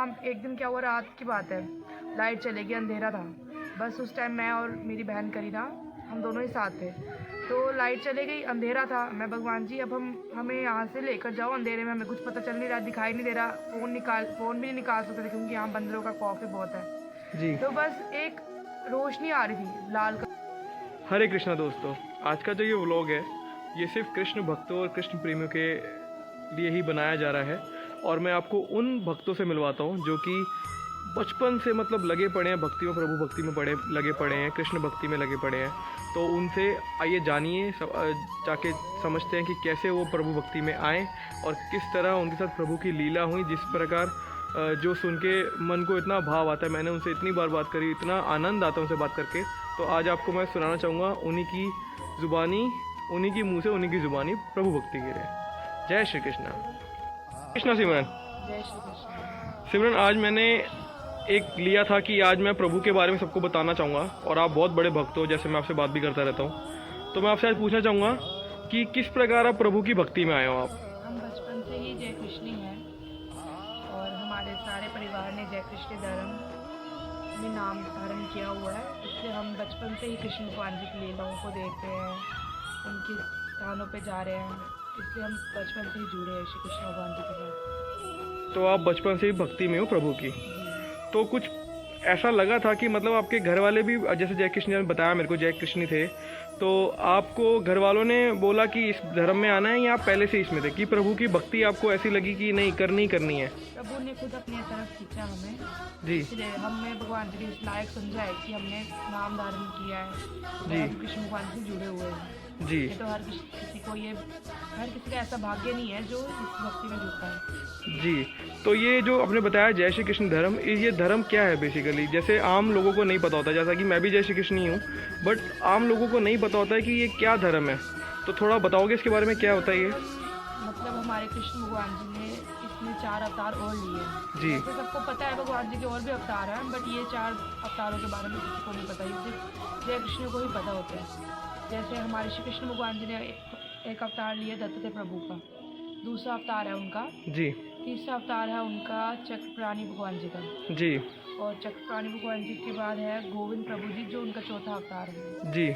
हम एक दिन क्या हुआ, रात की बात है, लाइट चली गई, अंधेरा था। बस उस टाइम मैं और मेरी बहन करीना हम दोनों ही साथ थे। तो लाइट चली गई, अंधेरा था। मैं भगवान जी अब हमें यहाँ से लेकर जाओ, अंधेरे में हमें कुछ पता चल नहीं रहा, दिखाई नहीं दे रहा, फ़ोन भी नहीं निकाल सकते थे क्योंकि यहाँ बंदरों का खौफ ही बहुत है जी। तो बस एक रोशनी आ रही थी लाल कलर। हरे कृष्णा दोस्तों, आज का जो ये व्लॉग है ये सिर्फ कृष्ण भक्तों और कृष्ण प्रेमियों के लिए ही बनाया जा रहा है। और मैं आपको उन भक्तों से मिलवाता हूँ जो कि बचपन से मतलब लगे पड़े हैं भक्ति में, प्रभु भक्ति में लगे पड़े हैं, कृष्ण भक्ति में लगे पड़े हैं। तो उनसे आइए जानिए, जाके समझते हैं कि कैसे वो प्रभु भक्ति में आए और किस तरह उनके साथ प्रभु की लीला हुई, जिस प्रकार जो सुन के मन को इतना भाव आता है। मैंने उनसे इतनी बार बात करी, इतना आनंद आता है उनसे बात करके। तो आज आपको मैं सुनाना चाहूँगा उन्हीं की ज़ुबानी, उन्हीं की मुँह से उन्हीं की ज़ुबानी प्रभु भक्ति की रहे। जय श्री कृष्णा। कृष्णा सिमरन। जय श्री कृष्ण। सिमरन, आज मैंने एक लिया था कि आज मैं प्रभु के बारे में सबको बताना चाहूँगा, और आप बहुत बड़े भक्त हो, जैसे मैं आपसे बात भी करता रहता हूँ। तो मैं आपसे आज पूछना चाहूँगा कि किस प्रकार आप प्रभु की भक्ति में आए हो आप? हम बचपन से ही जय कृष्ण हैं और हमारे सारे परिवार ने जय कृष्ण धर्म में नाम धारण किया हुआ है। इसलिए हम बचपन से ही कृष्ण भगवान जी की लीलाओं को देख रहे हैं, उनके स्थानों पे जा रहे हैं। इसलिए हम बचपन से ही जुड़े हैं श्री कृष्ण भगवान जी के साथ। तो आप बचपन से ही भक्ति में हो प्रभु की। तो कुछ ऐसा लगा था कि मतलब आपके घर वाले भी, जैसे जय कृष्ण ने बताया मेरे को, जय कृष्ण थे, तो आपको घर वालों ने बोला कि इस धर्म में आना है, या आप पहले से इसमें थे कि प्रभु की भक्ति आपको ऐसी लगी कि नहीं करनी है? प्रभु ने खुद अपनी तरफ खींचा हमें जी। इसलिए हमने भगवान जी के इस लायक समझा है कि हमने नाम धारण किया है जी। हम कृष्ण भगवान से जुड़े हुए हैं। जी। ये तो हर किसी का ऐसा भाग्य नहीं है जो इस भक्ति में जुड़ता है। जी। तो ये जो आपने बताया जय श्री कृष्ण धर्म, ये धर्म क्या है बेसिकली? जैसे आम लोगों को नहीं पता होता, जैसा कि मैं भी जय श्री कृष्ण ही हूँ, बट आम लोगों को नहीं पता होता है कि ये क्या धर्म है। तो थोड़ा बताओगे इसके बारे में, क्या होता है ये? मतलब हमारे कृष्ण भगवान जी ने इसमें 4 अवतार और लिए हैं। जी। तो सबको पता है भगवान जी के और भी अवतार हैं, बट ये 4 अवतारों के बारे में किसी को नहीं पता, ये सिर्फ जय कृष्ण को ही पता होता है। जैसे हमारे श्री कृष्ण भगवान जी ने एक अवतार लिया दत्त प्रभु का, दूसरा अवतार है उनका। जी। तीसरा अवतार है उनका चक्रप्राणी भगवान जी का। जी। और चक्रप्राणी भगवान जी के बाद है गोविंद प्रभु जी, जो उनका चौथा अवतार है। जी।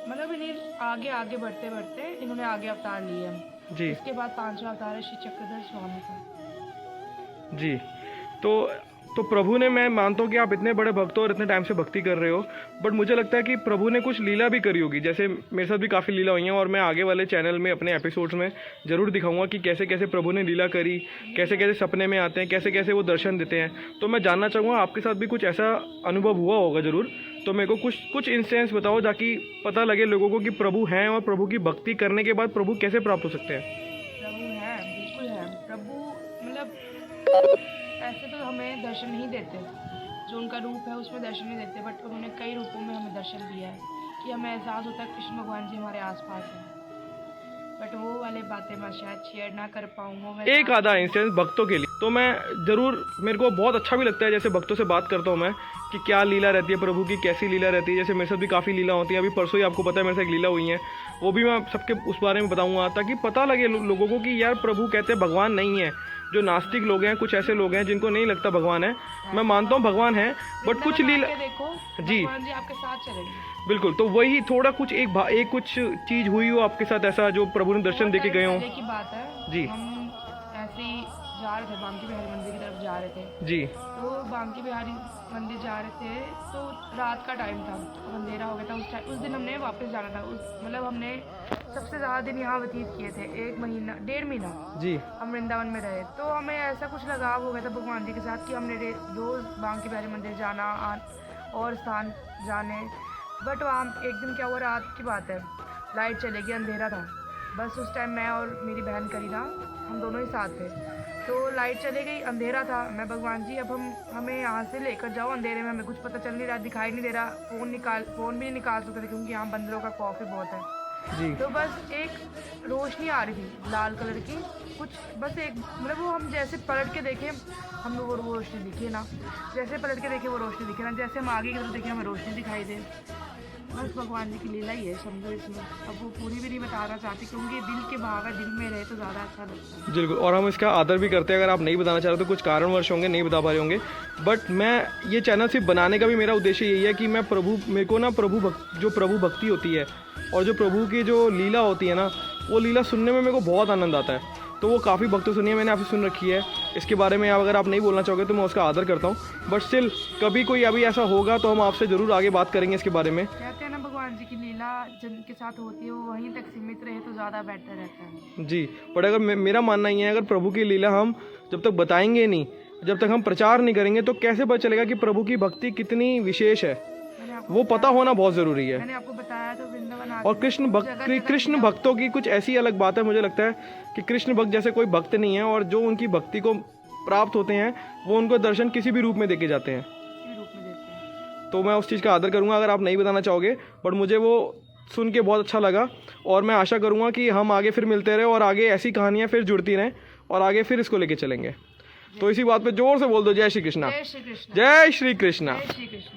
मतलब इन्हें आगे बढ़ते बढ़ते इन्होंने आगे अवतार लिए हैं। जी। इसके बाद 5वां अवतार है श्री चक्रधर स्वामी का। जी। तो प्रभु ने, मैं मानता हूँ कि आप इतने बड़े भक्त हो और इतने टाइम से भक्ति कर रहे हो, बट मुझे लगता है कि प्रभु ने कुछ लीला भी करी होगी। जैसे मेरे साथ भी काफ़ी लीला हुई हैं, और मैं आगे वाले चैनल में अपने एपिसोड्स में ज़रूर दिखाऊंगा कि कैसे कैसे प्रभु ने लीला करी, कैसे कैसे सपने में आते हैं, कैसे कैसे वो दर्शन देते हैं। तो मैं जानना चाहूँगा आपके साथ भी कुछ ऐसा अनुभव हुआ होगा ज़रूर। तो मेरे को कुछ इंस्टेंस बताओ, ताकि पता लगे लोगों को कि प्रभु हैं और प्रभु की भक्ति करने के बाद प्रभु कैसे प्राप्त हो सकते हैं। प्रभु है, बिल्कुल है प्रभु। मतलब ऐसे तो हमें दर्शन नहीं देते, जो उनका रूप है उसमें दर्शन नहीं देते, बट उन्होंने कई रूपों में हमें दर्शन दिया है कि हमें एहसास होता है कृष्ण भगवान जी हमारे आसपास हैं। बट वो वाले बातें मैं शायद शेयर ना कर पाऊँगा। एक आधा इंस्टेंस भक्तों के लिए तो मैं ज़रूर, मेरे को बहुत अच्छा भी लगता है जैसे भक्तों से बात करता हूँ मैं, कि क्या लीला रहती है प्रभु की, कैसी लीला रहती है। जैसे मेरे साथ भी काफ़ी लीला होती है। अभी परसों ही आपको पता है मेरे साथ एक लीला हुई है, वो भी मैं सबके उस बारे में बताऊँगा, ताकि पता लगे लोगों को कि यार प्रभु कहते हैं भगवान नहीं है। जो नास्तिक लोग हैं, कुछ ऐसे लोग हैं जिनको नहीं लगता भगवान है। मैं मानता हूँ भगवान है, बट कुछ लीला, देखो जी भगवान जी आपके साथ चलेंगे। बिल्कुल। तो वही थोड़ा कुछ कुछ चीज़ हुई हो आपके साथ ऐसा, जो प्रभु ने दर्शन दे के गए हो? की बात है जी। हम ऐसे ही जा रहे थे, बांकी बिहारी मंदिर की तरफ जा रहे थे जी। तो बांकी बिहारी मंदिर जा रहे थे तो रात का टाइम था, अंधेरा हो गया था। उस दिन हमने वापस जाना था। मतलब हमने सबसे ज़्यादा दिन यहाँ व्यतीत किए थे, 1 महीना 1.5 महीना जी हम वृंदावन में रहे। तो हमें ऐसा कुछ लगाव हो गया था भगवान जी के साथ कि हमने रोज़ बांकी बिहारी मंदिर जाना और स्थान जाने। बट वहाँ एक दिन क्या हुआ, रात की बात है, लाइट चली गई, अंधेरा था। बस उस टाइम मैं और मेरी बहन करीना हम दोनों ही साथ थे। तो लाइट चली गई, अंधेरा था। मैं भगवान जी अब हमें यहाँ से लेकर जाओ, अंधेरे में हमें कुछ पता चल नहीं रहा, दिखाई नहीं दे रहा, फ़ोन भी नहीं निकाल सकते थे क्योंकि यहाँ बंदरों का खौफ ही बहुत है। जी। तो बस एक रोशनी आ रही थी लाल कलर की, कुछ बस एक, मतलब वो हम जैसे पलट के देखें हमें वो रोशनी दिखी ना, जैसे पलट के देखे वो रोशनी दिखे ना, जैसे हम आगे की तरफ देखें हमें रोशनी दिखाई दे। बस भगवान जी की लीला ही है, समझो इसमें। अब वो पूरी भी नहीं बताना चाहती क्योंकि ये दिल के भाव है, दिल में रहे तो ज़्यादा अच्छा लगता है। बिल्कुल, और हम इसका आदर भी करते हैं। अगर आप नहीं बताना चाह रहे तो कुछ कारणवश होंगे, नहीं बता पा रहे होंगे, बट मैं ये चैनल सिर्फ बनाने का भी मेरा उद्देश्य यही है कि मैं मेरे को ना जो प्रभु भक्ति होती है और जो प्रभु की जो लीला होती है ना, वो लीला सुनने में मेरे को बहुत आनंद आता है। तो वो काफ़ी भक्तों सुनी है, मैंने आपसे सुन रखी है। इसके बारे में अगर आप नहीं बोलना चाहोगे तो मैं उसका आदर करता हूँ, बट स्टिल कभी कोई अभी ऐसा होगा तो हम आपसे ज़रूर आगे बात करेंगे इसके बारे में। कहते हैं ना भगवान जी की लीला जिनके साथ होती है वो वहीं तक सीमित रहे तो ज़्यादा बेटर रहता है। जी, बट अगर मेरा मानना ये है, अगर प्रभु की लीला हम जब तक बताएंगे नहीं, जब तक हम प्रचार नहीं करेंगे, तो कैसे पता चलेगा कि प्रभु की भक्ति कितनी विशेष है? वो पता होना बहुत ज़रूरी है। मैंने आपको बताया तो वृंदावन और कृष्ण भक्तों की कुछ ऐसी अलग बात है, मुझे लगता है कि कृष्ण भक्त जैसे कोई भक्त नहीं है, और जो उनकी भक्ति को प्राप्त होते हैं वो उनको दर्शन किसी भी रूप में देके जाते हैं। रूप में देते हैं। तो मैं उस चीज़ का आदर करूँगा अगर आप नहीं बताना चाहोगे, बट मुझे वो सुन के बहुत अच्छा लगा, और मैं आशा करूँगा कि हम आगे फिर मिलते रहे और आगे ऐसी कहानियाँ फिर जुड़ती रहें और आगे फिर इसको लेके चलेंगे। तो इसी बात पे जोर से बोल दो, जय श्री कृष्णा। जय श्री कृष्ण। जय श्री कृष्णा। जय श्री कृष्ण।